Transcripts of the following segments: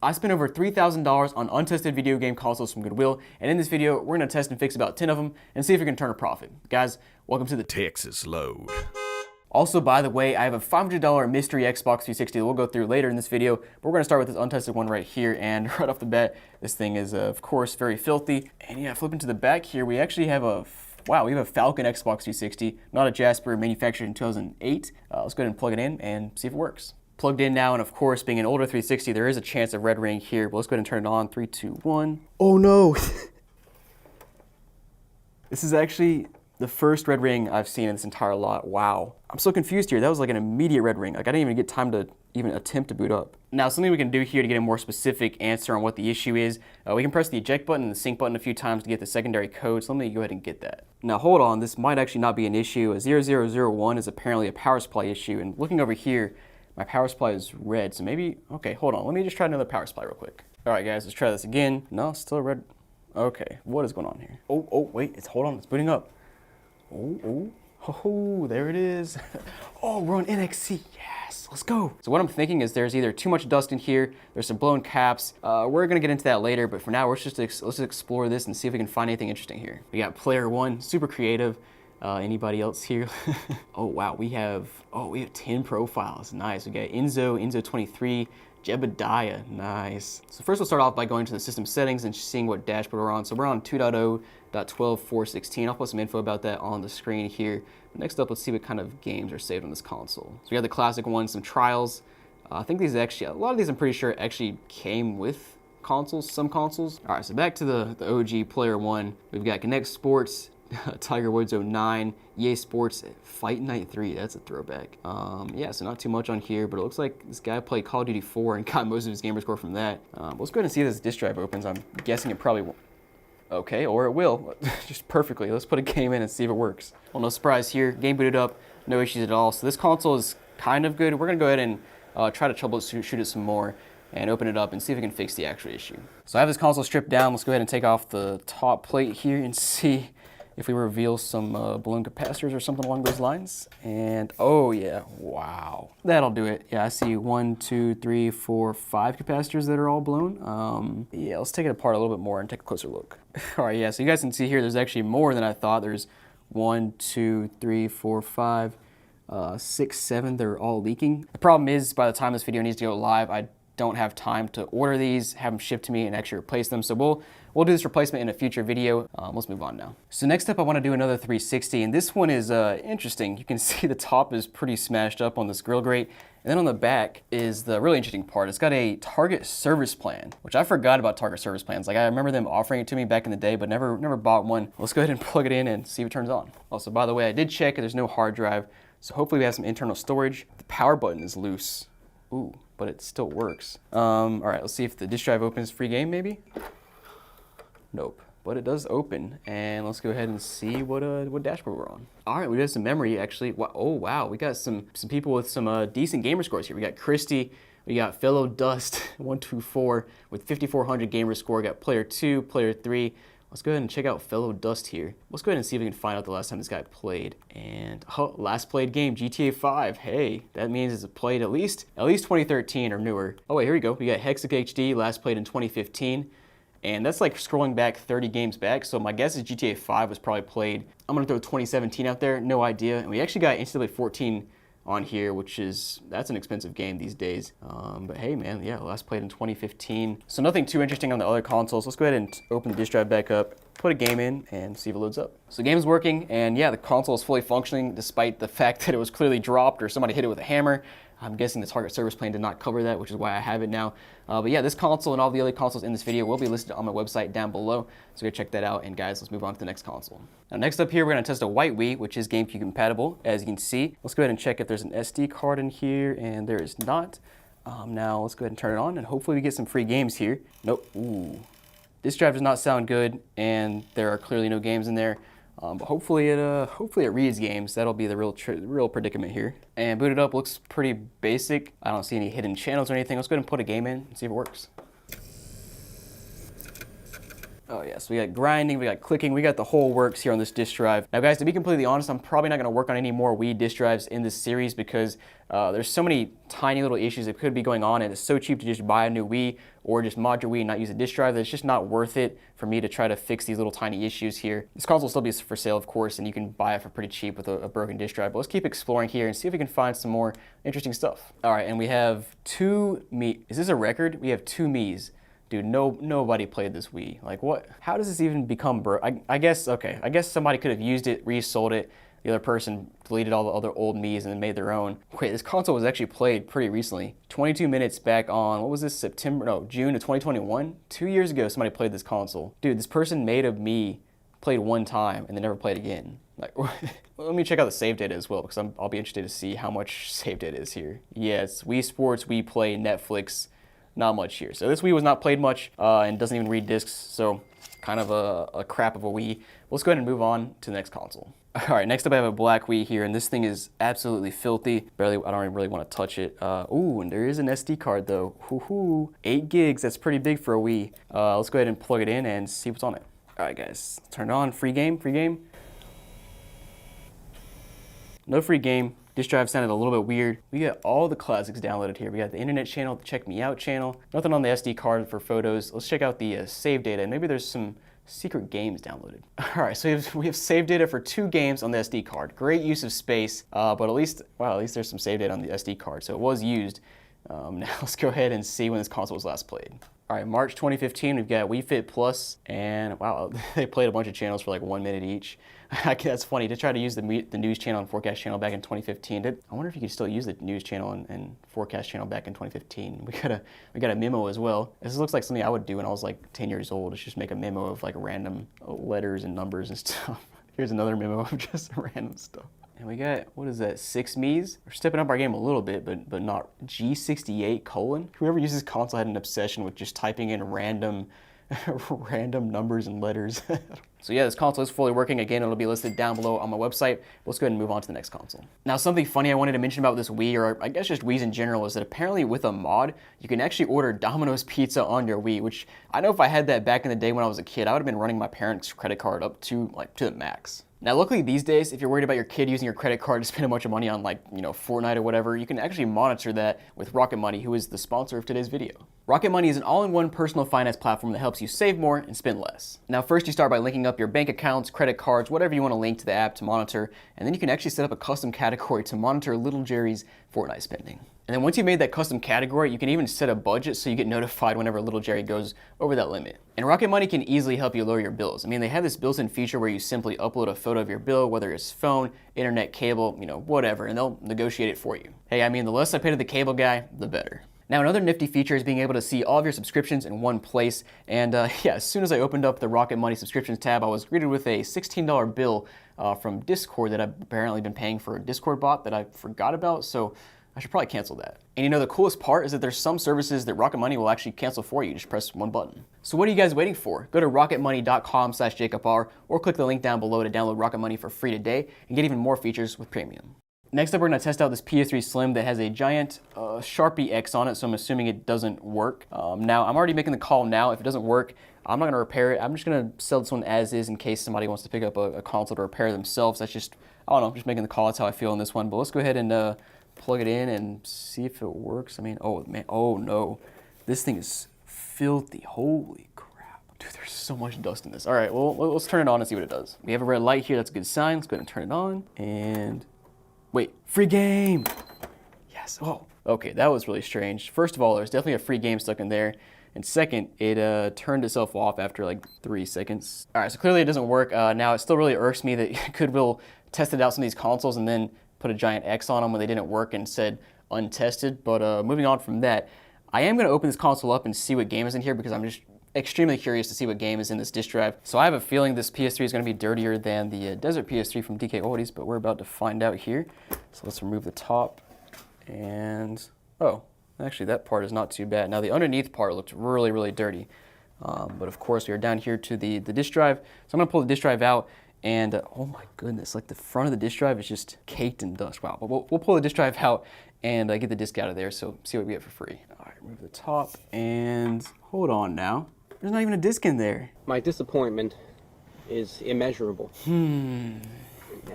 I spent over $3,000 on untested video game consoles from Goodwill, and in this video, we're going to test and fix about 10 of them and see if we can turn a profit. Guys, welcome to the Texas Load. Also, by the way, I have a $500 mystery Xbox 360 that we'll go through later in this video, but we're going to start with this untested one right here, and right off the bat, this thing is, of course, very filthy. And yeah, flipping to the back here, we actually have a Falcon Xbox 360, not a Jasper, manufactured in 2008. Let's go ahead and plug it in and see if it works. Plugged in now, and of course, being an older 360, there is a chance of red ring here, but let's go ahead and turn it on. 3, 2, 1. Oh no! This is actually the first red ring I've seen in this entire lot. Wow. I'm so confused here. That was like an immediate red ring. Like, I didn't even get time to even attempt to boot up. Now, something we can do here to get a more specific answer on what the issue is, we can press the eject button and the sync button a few times to get the secondary code, so let me go ahead and get that. Now, hold on. This might actually not be an issue. A 0001 is apparently a power supply issue, and looking over here, my power supply is red, so maybe, okay, hold on. Let me just try another power supply real quick. All right, guys, let's try this again. No, still red. Okay, what is going on here? Oh, wait, hold on, it's booting up. Oh, there it is. Oh, we're on NXC, yes, let's go. So what I'm thinking is there's either too much dust in here, there's some blown caps. We're gonna get into that later, but for now, let's just explore this and see if we can find anything interesting here. We got player one, super creative. Anybody else here? Oh wow, we have 10 profiles. Nice. We got Enzo 23, Jebediah. Nice. So first we'll start off by going to the system settings and seeing what dashboard we're on. So we're on 2.0.12.4.16. I'll put some info about that on the screen here. Next up, let's see what kind of games are saved on this console. So we have the classic ones, some trials. I think these actually, a lot of these I'm pretty sure actually came with consoles, some consoles. All right, so back to the OG player one. We've got Connect Sports, Tiger Woods 09, EA Sports, Fight Night 3, that's a throwback. Yeah, so not too much on here, but it looks like this guy played Call of Duty 4 and got most of his gamer score from that. Let's go ahead and see if this disk drive opens. I'm guessing it probably won't. Okay, or it will, just perfectly. Let's put a game in and see if it works. Well, no surprise here, game booted up, no issues at all. So this console is kind of good. We're gonna go ahead and try to troubleshoot it some more and open it up and see if we can fix the actual issue. So I have this console stripped down. Let's go ahead and take off the top plate here and see if we reveal some balloon capacitors or something along those lines. And oh yeah, wow. That'll do it. Yeah, I see 1, 2, 3, 4, 5 capacitors that are all blown. Yeah, let's take it apart a little bit more and take a closer look. All right, yeah, so you guys can see here, there's actually more than I thought. There's 1, 2, 3, 4, 5, 6, 7, they're all leaking. The problem is by the time this video needs to go live, I don't have time to order these, have them shipped to me, and actually replace them. So we'll do this replacement in a future video. Let's move on now. So next up, I want to do another 360, and this one is interesting. You can see the top is pretty smashed up on this grill grate, and then on the back is the really interesting part. It's got a Target service plan, which I forgot about Target service plans. Like, I remember them offering it to me back in the day, but never bought one. Let's go ahead and plug it in and see if it turns on. Also, by the way, I did check, there's no hard drive, so hopefully we have some internal storage. The power button is loose. Ooh, but it still works. All right, let's see if the disk drive opens. Free game, maybe? Nope, but it does open. And let's go ahead and see what dashboard we're on. All right, we got some memory, actually. Oh, wow, we got some people with some decent gamer scores here. We got Christy, we got Fellow Dust 124 with 5,400 gamer score. We got player 2, player 3. Let's go ahead and check out Fellow Dust here. Let's go ahead and see if we can find out the last time this guy played. And last played game, GTA 5. Hey, that means it's played at least 2013 or newer. Oh wait, here we go. We got Hexic HD, last played in 2015. And that's like scrolling back 30 games back. So my guess is GTA 5 was probably played, I'm gonna throw 2017 out there, no idea. And we actually got NCAA 14 on here, that's an expensive game these days. But hey man, yeah, last played in 2015. So nothing too interesting on the other consoles. Let's go ahead and open the disk drive back up, put a game in, and see if it loads up. So the game is working, and yeah, the console is fully functioning despite the fact that it was clearly dropped or somebody hit it with a hammer. I'm guessing the Target service plan did not cover that, which is why I have it now. But yeah, this console and all the other consoles in this video will be listed on my website down below. So go check that out. And guys, let's move on to the next console. Now next up here, we're gonna test a white Wii, which is GameCube compatible, as you can see. Let's go ahead and check if there's an SD card in here, and there is not. Now let's go ahead and turn it on, and hopefully we get some free games here. Nope, ooh. This drive does not sound good, and there are clearly no games in there. But hopefully it reads games. That'll be the real predicament here. And boot it up, looks pretty basic. I don't see any hidden channels or anything. Let's go ahead and put a game in and see if it works. Oh yeah, so we got grinding, we got clicking, we got the whole works here on this disk drive. Now guys, to be completely honest, I'm probably not gonna work on any more Wii disk drives in this series because there's so many tiny little issues that could be going on, and it's so cheap to just buy a new Wii or just mod your Wii and not use a disk drive that it's just not worth it for me to try to fix these little tiny issues here. This console will still be for sale, of course, and you can buy it for pretty cheap with a broken disk drive, but let's keep exploring here and see if we can find some more interesting stuff. All right, and we have two Mii. Is this a record? We have two Miis. Dude, nobody played this Wii. Like what? How does this even become I guess, okay. I guess somebody could have used it, resold it. The other person deleted all the other old Miis and then made their own. Wait, this console was actually played pretty recently. 22 minutes back on, what was this, June of 2021? 2 years ago, somebody played this console. Dude, this person made a Mii, played one time, and then never played again. Like, let me check out the save data as well, because I'll be interested to see how much save data is here. Yeah, it's Wii Sports, Wii Play, Netflix. Not much here. So this Wii was not played much and doesn't even read discs, so kind of a crap of a Wii. Let's go ahead and move on to the next console. All right, next up I have a black Wii here, and this thing is absolutely filthy. I don't even really want to touch it. Ooh, and there is an SD card though. Woohoo, 8 gigs, that's pretty big for a Wii. Let's go ahead and plug it in and see what's on it. All right guys, turn it on, free game. No free game. Disk drive sounded a little bit weird. We got all the classics downloaded here. We got the internet channel, the check me out channel, nothing on the SD card for photos. Let's check out the save data, and maybe there's some secret games downloaded. All right, so we have save data for 2 games on the SD card. Great use of space, but at least there's some save data on the SD card, so it was used. Now let's go ahead and see when this console was last played. All right, March 2015, we've got Wii Fit Plus, and wow, they played a bunch of channels for like 1 minute each. That's funny, to try to use the news channel and forecast channel back in 2015. I wonder if you could still use the news channel and forecast channel back in 2015. We got a memo as well. This looks like something I would do when I was like 10 years old. It's just make a memo of like random letters and numbers and stuff. Here's another memo of just random stuff. And we got, what is that, 6 Miis? We're stepping up our game a little bit, but not. G68:. Whoever uses this console had an obsession with just typing in random numbers and letters. So yeah, this console is fully working. Again, it'll be listed down below on my website. Let's go ahead and move on to the next console. Now, something funny I wanted to mention about this Wii, or I guess just Wiis in general, is that apparently with a mod, you can actually order Domino's Pizza on your Wii, which I know if I had that back in the day when I was a kid, I would have been running my parents' credit card up to the max. Now, luckily these days, if you're worried about your kid using your credit card to spend a bunch of money on Fortnite or whatever, you can actually monitor that with Rocket Money, who is the sponsor of today's video. Rocket Money is an all-in-one personal finance platform that helps you save more and spend less. Now, first you start by linking up your bank accounts, credit cards, whatever you want to link to the app to monitor, and then you can actually set up a custom category to monitor Little Jerry's Fortnite spending. And then once you made that custom category, you can even set a budget so you get notified whenever Little Jerry goes over that limit. And Rocket Money can easily help you lower your bills. I mean, they have this built-in feature where you simply upload a photo of your bill, whether it's phone, internet, cable, whatever, and they'll negotiate it for you. Hey, I mean, the less I pay to the cable guy, the better. Now, another nifty feature is being able to see all of your subscriptions in one place. And yeah, as soon as I opened up the Rocket Money subscriptions tab, I was greeted with a $16 bill from Discord that I've apparently been paying for a Discord bot that I forgot about. So I should probably cancel that. And the coolest part is that there's some services that Rocket Money will actually cancel for you. Just press one button. So what are you guys waiting for? Go to rocketmoney.com/JacobR or click the link down below to download Rocket Money for free today and get even more features with premium. Next up, we're going to test out this PS3 Slim that has a giant Sharpie X on it, so I'm assuming it doesn't work. Now, I'm already making the call now. If it doesn't work, I'm not going to repair it. I'm just going to sell this one as is in case somebody wants to pick up a console to repair themselves. That's just, I don't know, just making the call. That's how I feel on this one. But let's go ahead and plug it in and see if it works. I mean, oh man, oh no. This thing is filthy. Holy crap. Dude, there's so much dust in this. All right, well, let's turn it on and see what it does. We have a red light here. That's a good sign. Let's go ahead and turn it on. And wait, free game. Yes. Oh, okay, that was really strange. First of all, there's definitely a free game stuck in there. And second, it turned itself off after like 3 seconds. All right, so clearly it doesn't work. Now, it still really irks me that Goodwill tested out some of these consoles and then put a giant X on them when they didn't work and said untested. But moving on from that, I am going to open this console up and see what game is in here because I'm just extremely curious to see what game is in this disk drive. So I have a feeling this PS3 is going to be dirtier than the Desert PS3 from DK Oldies, but we're about to find out here. So let's remove the top and, oh, actually that part is not too bad. Now the underneath part looked really, really dirty. But of course we are down here to the disk drive. So I'm going to pull the disk drive out and oh my goodness, like the front of the disk drive is just caked in dust. Wow, but we'll pull the disk drive out and get the disk out of there, so see what we get for free. All right, remove the top and hold on now. There's not even a disc in there. My disappointment is immeasurable. And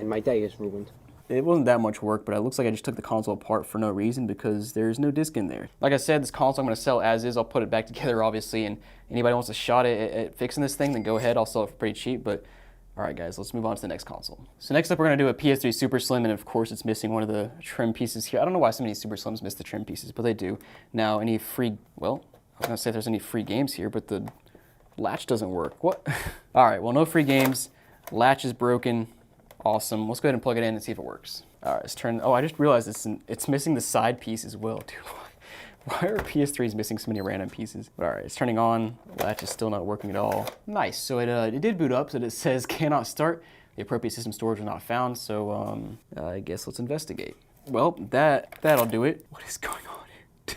my day is ruined. It wasn't that much work, but it looks like I just took the console apart for no reason because there's no disc in there. Like I said, this console I'm going to sell as is. I'll put it back together, obviously, and anybody wants a shot at fixing this thing, then go ahead. I'll sell it for pretty cheap, but all right, guys, let's move on to the next console. So next up, we're going to do a PS3 Super Slim, and of course, it's missing one of the trim pieces here. I don't know why so many Super Slims miss the trim pieces, but they do. Now, any free, well, I was going to say if there's any free games here, but the latch doesn't work. What? All right, well, no free games. Latch is broken. Awesome. Let's go ahead and plug it in and see if it works. All right, let's turn. Oh, I just realized it's missing the side piece as well. Dude, why are PS3s missing so many random pieces? All right, it's turning on. Latch is still not working at all. Nice. So it did boot up, so it says cannot start. The appropriate system storage was not found. So I guess let's investigate. Well, that'll do it. What is going on?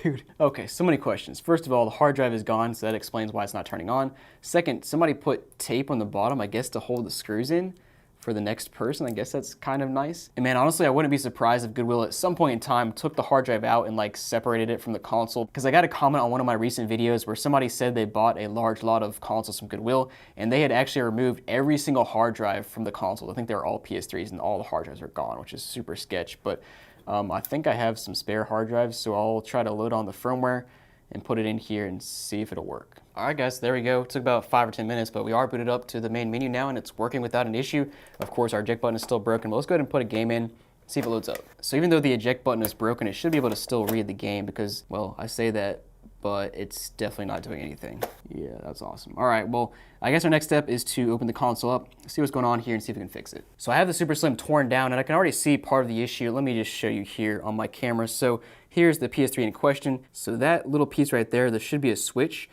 Dude. Okay, so many questions. First of all, the hard drive is gone, so that explains why it's not turning on. Second, somebody put tape on the bottom, I guess, to hold the screws in for the next person. I guess that's kind of nice. And man, honestly, I wouldn't be surprised if Goodwill at some point in time took the hard drive out and like separated it from the console. Because I got a comment on one of my recent videos where somebody said they bought a large lot of consoles from Goodwill and they had actually removed every single hard drive from the console. I think they were all PS3s and all the hard drives are gone, which is super sketch. But I think I have some spare hard drives, so I'll try to load on the firmware and put it in here and see if it'll work. All right, guys, there we go. It took about 5 or 10 minutes, but we are booted up to the main menu now, and it's working without an issue. Of course, our eject button is still broken, but let's go ahead and put a game in, see if it loads up. So even though the eject button is broken, it should be able to still read the game because, well, I say that, but it's definitely not doing anything. Yeah, that's awesome. All right, well, I guess our next step is to open the console up, see what's going on here, and see if we can fix it. So I have the Super Slim torn down, and I can already see part of the issue. Let me just show you here on my camera. So here's the PS3 in question. So that little piece right there should be a switch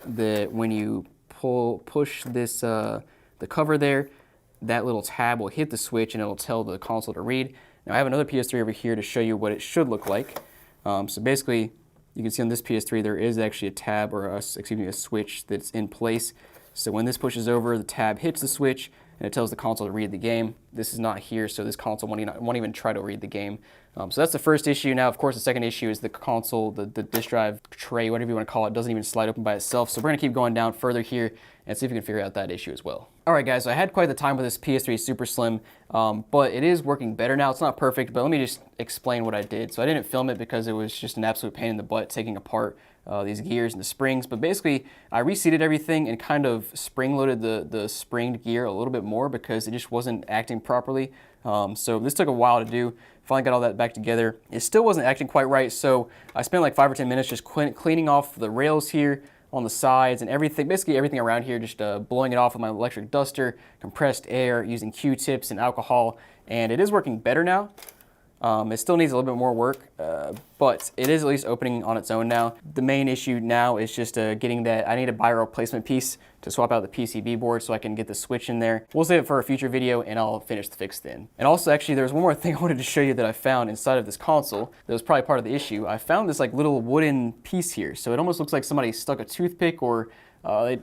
that when you push this, the cover there, that little tab will hit the switch and it'll tell the console to read. Now I have another PS3 over here to show you what it should look like. So basically, you can see on this PS3 there is actually a tab or a switch that's in place. So when this pushes over, the tab hits the switch and it tells the console to read the game. This is not here, so this console won't even try to read the game. So that's the first issue. Now, of course, the second issue is the console, the disk drive tray, whatever you want to call it, doesn't even slide open by itself. So we're going to keep going down further here and see if we can figure out that issue as well. All right, guys, so I had quite the time with this PS3 Super Slim, but it is working better now. It's not perfect, but let me just explain what I did. So I didn't film it because it was just an absolute pain in the butt taking apart these gears and the springs, but basically I reseated everything and kind of spring-loaded the springed gear a little bit more because it just wasn't acting properly. So this took a while to do. Finally got all that back together. It still wasn't acting quite right, so I spent like 5 or 10 minutes just cleaning off the rails here on the sides and everything, basically everything around here, just blowing it off with my electric duster, compressed air, using Q-tips and alcohol, and it is working better now. It still needs a little bit more work, but it is at least opening on its own now. The main issue now is just getting that. I need to buy a replacement piece to swap out the PCB board so I can get the switch in there. We'll save it for a future video and I'll finish the fix then. And also, actually, there's one more thing I wanted to show you that I found inside of this console that was probably part of the issue. I found this like little wooden piece here. So it almost looks like somebody stuck a toothpick or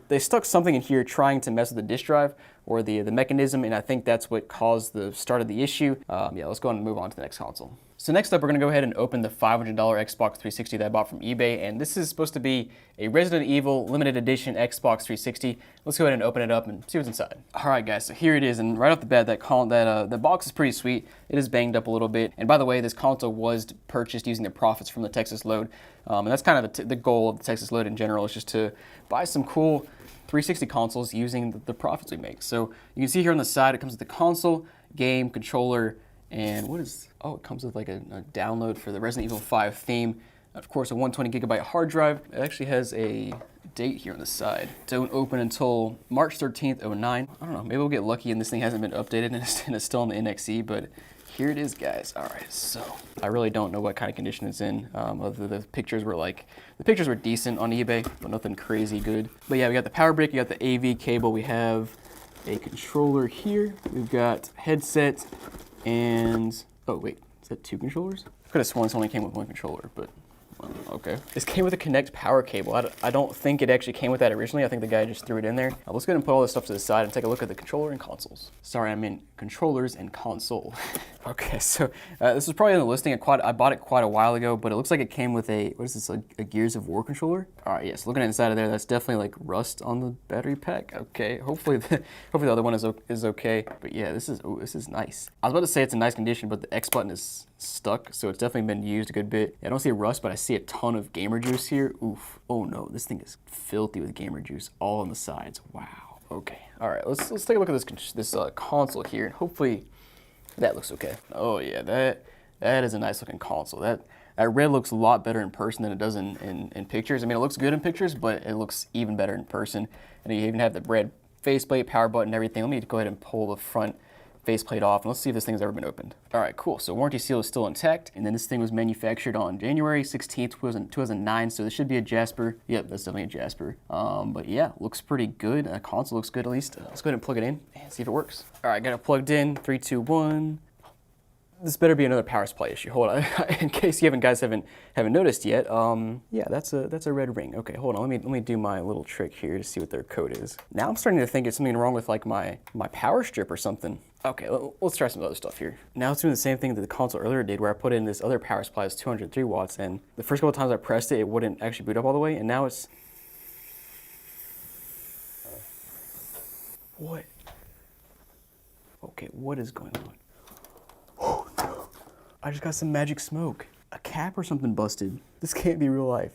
they stuck something in here trying to mess with the disk drive or the mechanism, and I think that's what caused the start of the issue. Yeah, let's go ahead and move on to the next console. So next up, we're gonna go ahead and open the $500 Xbox 360 that I bought from eBay, and this is supposed to be a Resident Evil limited edition Xbox 360. Let's go ahead and open it up and see what's inside. All right, guys, so here it is, and right off the bat, the box is pretty sweet. It is banged up a little bit, and by the way, this console was purchased using the profits from the Texas Load, and that's kind of the goal of the Texas Load in general, is just to buy some cool 360 consoles using the profits we make. So you can see here on the side, it comes with the console, game, controller, and it comes with like a download for the Resident Evil 5 theme. Of course, a 120 gigabyte hard drive. It actually has a date here on the side. Don't open until March 13th, 09. I don't know, maybe we'll get lucky and this thing hasn't been updated and it's still on the NXE, but here it is, guys. All right, so I really don't know what kind of condition it's in. The pictures were decent on eBay, but nothing crazy good. But yeah, we got the power brick, you got the AV cable, we have a controller here, we've got headset, and oh wait, is that 2 controllers? I could have sworn this only came with 1 controller, but Okay. This came with a Connect power cable. I don't think it actually came with that originally. I think the guy just threw it in there. Let's go ahead and put all this stuff to the side and take a look at the controller and consoles. Sorry, I meant controllers and console. Okay, so this was probably in the listing. I bought it quite a while ago, but it looks like it came with a, what is this, a Gears of War controller? All right, yes, looking at inside of there, that's definitely like rust on the battery pack. Okay, hopefully the other one is okay. But yeah, this is nice. I was about to say it's in nice condition, but the X button is stuck, so it's definitely been used a good bit. I don't see rust, but I see a ton of gamer juice here. Oof. Oh no, this thing is filthy with gamer juice all on the sides. Wow. Okay. All right, let's take a look at this console here, and hopefully that looks okay. Oh yeah, that is a nice looking console. That red looks a lot better in person than it does in pictures. I mean, it looks good in pictures, but it looks even better in person. And you even have the red faceplate, power button, everything. Let me go ahead and pull the front faceplate off, and let's see if this thing's ever been opened. All right, cool. So warranty seal is still intact, and then this thing was manufactured on January 16th, 2009, so this should be a Jasper. Yep, that's definitely a Jasper. But yeah, looks pretty good. Console looks good at least. Let's go ahead and plug it in and see if it works. All right, got it plugged in. 3, 2, 1. This better be another power supply issue. Hold on, in case you guys haven't noticed yet. Yeah, that's a red ring. Okay, hold on. Let me do my little trick here to see what their code is. Now I'm starting to think it's something wrong with like my power strip or something. Okay, let's try some other stuff here. Now it's doing the same thing that the console earlier did, where I put in this other power supply that's 203 watts, and the first couple of times I pressed it, it wouldn't actually boot up all the way, and now it's. What? Okay, what is going on? I just got some magic smoke. A cap or something busted. This can't be real life.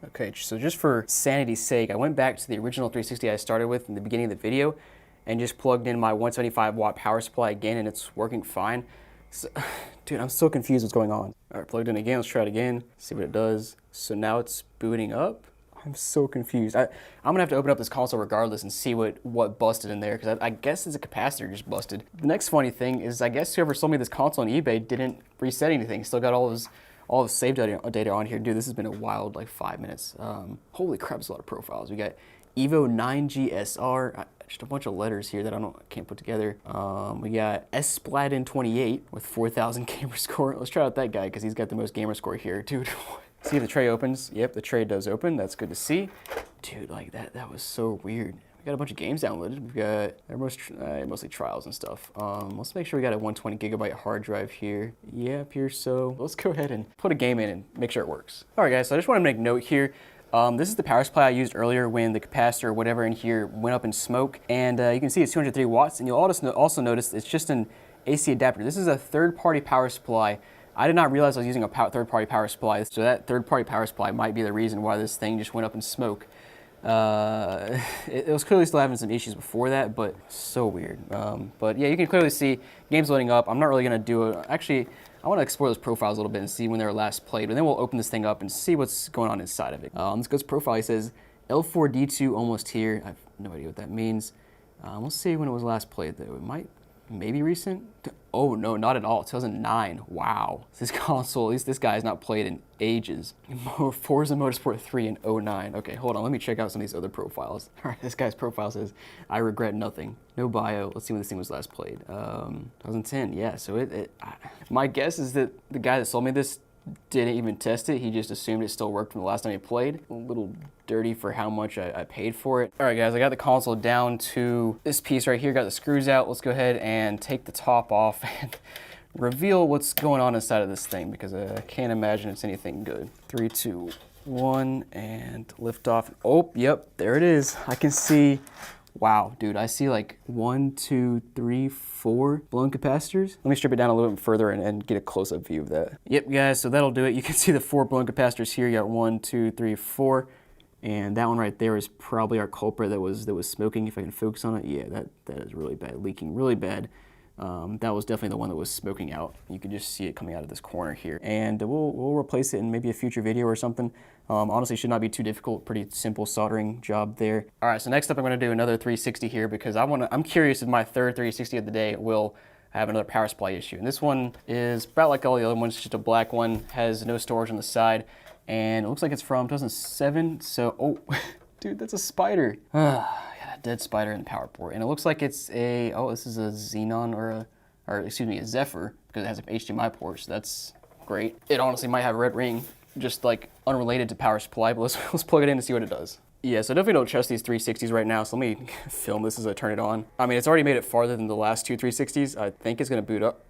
Okay, so just for sanity's sake, I went back to the original 360 I started with in the beginning of the video and just plugged in my 175 watt power supply again, and it's working fine. So, dude, I'm so confused what's going on. All right, plugged in again, let's try it again, see what it does. So now it's booting up. I'm so confused. I'm gonna have to open up this console regardless and see what busted in there, because I guess it's a capacitor just busted. The next funny thing is, I guess whoever sold me this console on eBay didn't reset anything. Still got all the save data on here. Dude, this has been a wild like 5 minutes. Holy crap, there's a lot of profiles. We got Evo 9GSR, just a bunch of letters here that I can't put together. We got Splatin28 with 4,000 gamer score. Let's try out that guy because he's got the most gamer score here, dude. See if the tray opens. Yep, the tray does open. That's good to see. Dude, like that was so weird. We got a bunch of games downloaded. We've got mostly trials and stuff. Let's make sure we got a 120 gigabyte hard drive here. Yeah, here, so let's go ahead and put a game in and make sure it works. All right, guys, so I just want to make note here. This is the power supply I used earlier when the capacitor or whatever in here went up in smoke. And you can see it's 203 watts. And you'll also notice it's just an AC adapter. This is a third-party power supply. I did not realize I was using a third-party power supply, so that third-party power supply might be the reason why this thing just went up in smoke. It was clearly still having some issues before that, but so weird. But yeah, you can clearly see games loading up. I'm not really gonna do it. Actually, I want to explore those profiles a little bit and see when they were last played, but then we'll open this thing up and see what's going on inside of it. This goes profile. It says L4D2 almost here. I have no idea what that means. We'll see when it was last played though. It might. Maybe recent? Oh no, not at all. 2009. Wow. This console, at least this guy has not played in ages. Forza Motorsport 3 in 09. Okay, hold on. Let me check out some of these other profiles. All right, this guy's profile says, I regret nothing. No bio. Let's see when this thing was last played. 2010. Yeah, so my guess is that the guy that sold me this didn't even test it. He just assumed it still worked from the last time he played. A little dirty for how much I paid for it. All right, guys, I got the console down to this piece right here. Got the screws out. Let's go ahead and take the top off and reveal what's going on inside of this thing, because I can't imagine it's anything good. 3, 2, 1, and lift off. Oh, yep, there it is. I can see. Wow, dude, I see like 1, 2, 3, 4 blown capacitors. Let me strip it down a little bit further and get a close-up view of that. Yep, guys, so that'll do it. You can see the 4 blown capacitors here. You got 1, 2, 3, 4. And that one right there is probably our culprit that was smoking. If I can focus on it, yeah, that is really bad, leaking really bad. That was definitely the one that was smoking out. You can just see it coming out of this corner here. And we'll replace it in maybe a future video or something. Honestly, should not be too difficult. Pretty simple soldering job there. All right, so next up I'm gonna do another 360 here, because I'm curious if my third 360 of the day will have another power supply issue. And this one is about like all the other ones, just a black one, has no storage on the side. And it looks like it's from 2007, so, oh, dude, that's a spider. Yeah, a dead spider in the power port. And it looks like it's this is a Xenon or excuse me, a Zephyr, because it has an HDMI port, so that's great. It honestly might have a red ring. just like unrelated to power supply, but let's plug it in and see what it does. Yeah, so I definitely don't trust these 360s right now, so let me film this as I turn it on. I mean, it's already made it farther than the last two 360s. I think it's gonna boot up.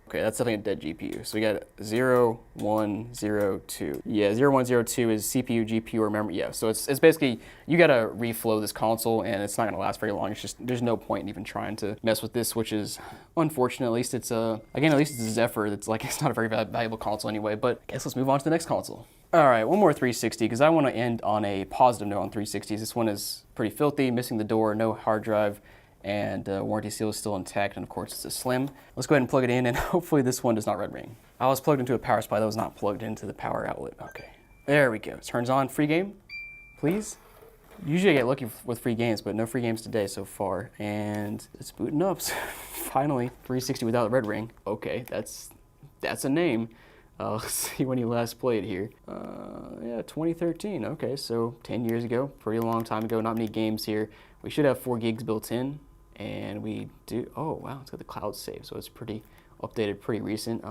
Okay, that's definitely a dead GPU. So we got 0, 1, 0, 2. Yeah, 0, 1, 0, 2 is CPU, GPU, or memory. Yeah, so it's basically, you gotta reflow this console and it's not gonna last very long. It's just, there's no point in even trying to mess with this, which is unfortunate. At least it's again, at least it's a Zephyr. That's like, it's not a very valuable console anyway, but I guess let's move on to the next console. All right, one more 360, because I wanna end on a positive note on 360s. This one is pretty filthy, missing the door, no hard drive, and warranty seal is still intact, and of course it's a slim. Let's go ahead and plug it in, and hopefully this one does not red ring. I was plugged into a power supply that was not plugged into the power outlet. Okay, there we go. It turns on. Free game, please. Usually I get lucky with free games, but no free games today so far. And it's booting up. Finally, 360 without the red ring. Okay, that's a name. Let's see when you last played here. Yeah, 2013. Okay, so 10 years ago, pretty long time ago. Not many games here. We should have 4 gigs built in, and we do. Oh wow, it's got the cloud save, so it's pretty updated, pretty recent.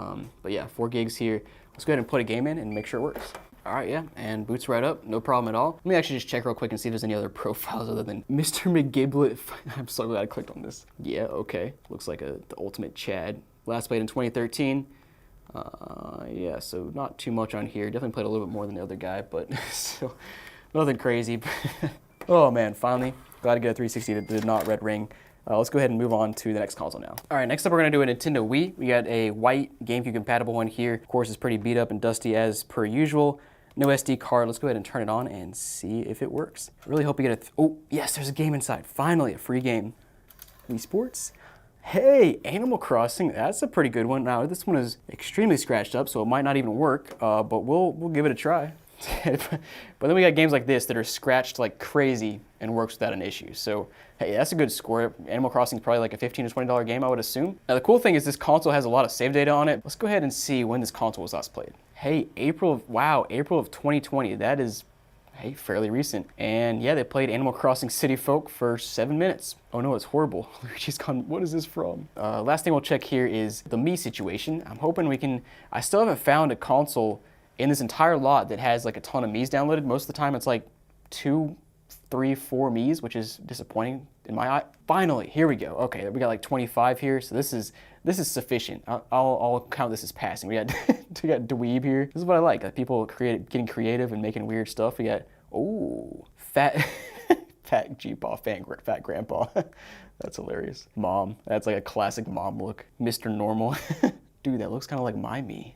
But yeah, 4 gigs here. Let's go ahead and put a game in and make sure it works. All right, yeah, and boots right up, no problem at all. Let me actually just check real quick and see if there's any other profiles other than Mr. McGiblet. I'm so glad I clicked on this. Yeah, okay, looks like the ultimate Chad. Last played in 2013. Yeah, so not too much on here. Definitely played a little bit more than the other guy, but still nothing crazy. Oh man, finally, glad to get a 360 that did not red ring. Let's go ahead and move on to the next console now. All right, next up we're gonna do a Nintendo Wii. We got a white GameCube compatible one here. Of course, it's pretty beat up and dusty as per usual. No SD card. Let's go ahead and turn it on and see if it works. I really hope you get oh yes, there's a game inside. Finally, a free game. Wii Sports. Hey, Animal Crossing, that's a pretty good one. Now, this one is extremely scratched up, so it might not even work, but we'll give it a try. But then we got games like this that are scratched like crazy and works without an issue. So, hey, that's a good score. Animal Crossing is probably like a $15 to $20 game, I would assume. Now, the cool thing is this console has a lot of save data on it. Let's go ahead and see when this console was last played. Hey, April of 2020. That is, hey, fairly recent. And yeah, they played Animal Crossing City Folk for 7 minutes. Oh no, it's horrible. Luigi's gone, what is this from? Last thing we'll check here is the Mii situation. I'm hoping we can, I still haven't found a console in this entire lot that has like a ton of Mii's downloaded. Most of the time it's like 2, 3, 4 Mii's, which is disappointing in my eye. Finally, here we go. Okay, we got like 25 here, so this is sufficient. I'll count this as passing. We got we got Dweeb here. This is what I like people getting creative and making weird stuff. We got fat G-Paw, fat grandpa. That's hilarious. Mom, that's like a classic mom look. Mr. Normal. Dude, that looks kind of like my Mii.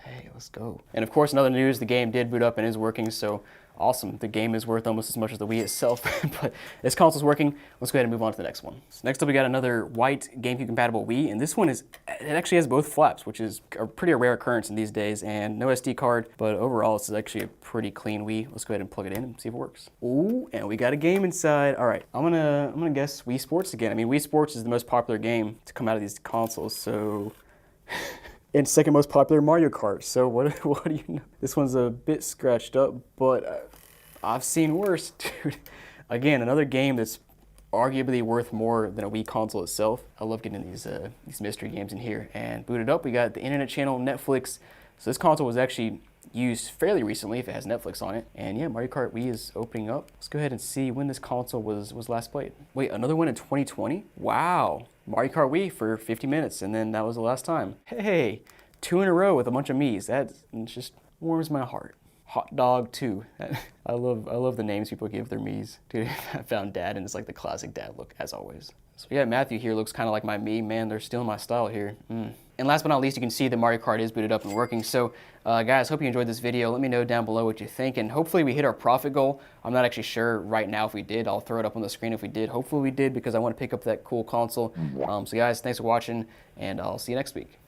Hey, let's go. And of course, in other news, the game did boot up and is working, so awesome. The game is worth almost as much as the Wii itself, but this console's working. Let's go ahead and move on to the next one. So next up, we got another white GameCube compatible Wii, and this one it actually has both flaps, which is a pretty rare occurrence in these days, and no SD card, but overall, this is actually a pretty clean Wii. Let's go ahead and plug it in and see if it works. Ooh, and we got a game inside. All right, I'm gonna guess Wii Sports again. I mean, Wii Sports is the most popular game to come out of these consoles, so... And second most popular Mario Kart. So what do you know? This one's a bit scratched up, but I've seen worse, dude. Again, another game that's arguably worth more than a Wii console itself. I love getting these mystery games in here. And booted up, we got the Internet Channel, Netflix. So this console was actually used fairly recently if it has Netflix on it. And yeah, Mario Kart Wii is opening up. Let's go ahead and see when this console was last played. Wait, another one in 2020? Wow. Mario Kart Wii for 50 minutes, and then that was the last time. Hey, 2 in a row with a bunch of Mii's. That just warms my heart. Hot Dog 2. I love the names people give their Mii's. Dude, I found Dad, and it's like the classic dad look, as always. So yeah, Matthew here looks kind of like my Mii. Man, they're stealing my style here. And last but not least, you can see the Mario Kart is booted up and working. So guys, hope you enjoyed this video. Let me know down below what you think, and hopefully we hit our profit goal. I'm not actually sure right now if we did. I'll throw it up on the screen if we did. Hopefully we did, because I want to pick up that cool console. So guys, thanks for watching, and I'll see you next week.